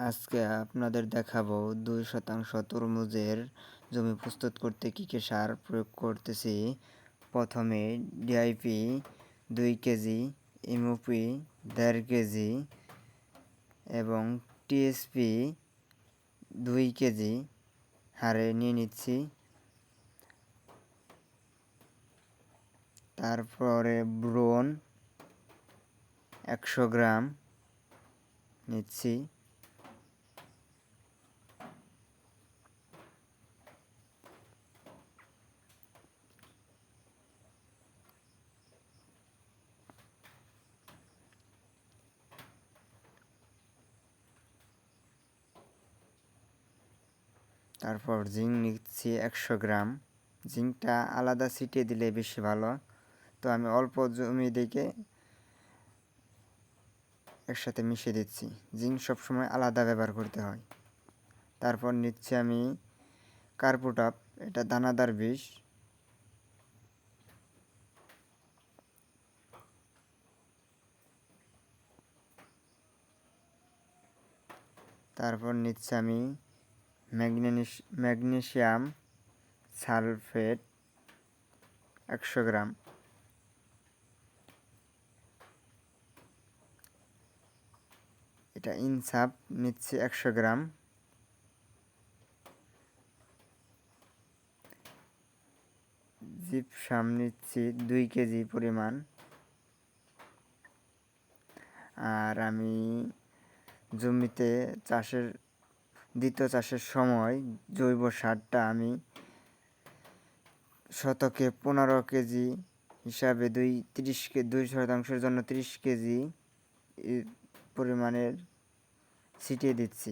আজকে আপনাদের দেখাবো 2% তরমুজের জমি প্রস্তুত করতে কী কী সার প্রয়োগ করতেছি। প্রথমে ডিআইপি 2 কেজি, এমওপি 1.5 কেজি এবং টিএসপি 2 কেজি হারে নিয়ে নিচ্ছি। তারপরে ব্রোন 100 গ্রাম নিচ্ছি। তারপর জিঙ্ক নিচ্ছি 100 গ্রাম। জিঙ্কটা আলাদা ছিটিয়ে দিলে বেশি ভালো, তো আমি অল্প জমি দেখে একসাথে মিশিয়ে দিচ্ছি। জিঙ্ক সবসময় আলাদা ব্যবহার করতে হয়। তারপর নিচ্ছি আমি কার্বোটাপ, এটা দানাদার বিষ। তারপর নিচ্ছি আমি ম্যাগনেসিয়াম সালফেট 100 গ্রাম। এটা ইনসাফ নিচ্ছি 100 গ্রাম। জিপসাম নিচ্ছি 2 কেজি পরিমাণ। আর আমি জমিতে দ্বিতীয় চাষের সময় জৈব সারটা আমি শতকে 15 কেজি হিসাবে 2% জন্য 30 কেজি পরিমাণের ছিটিয়ে দিচ্ছি।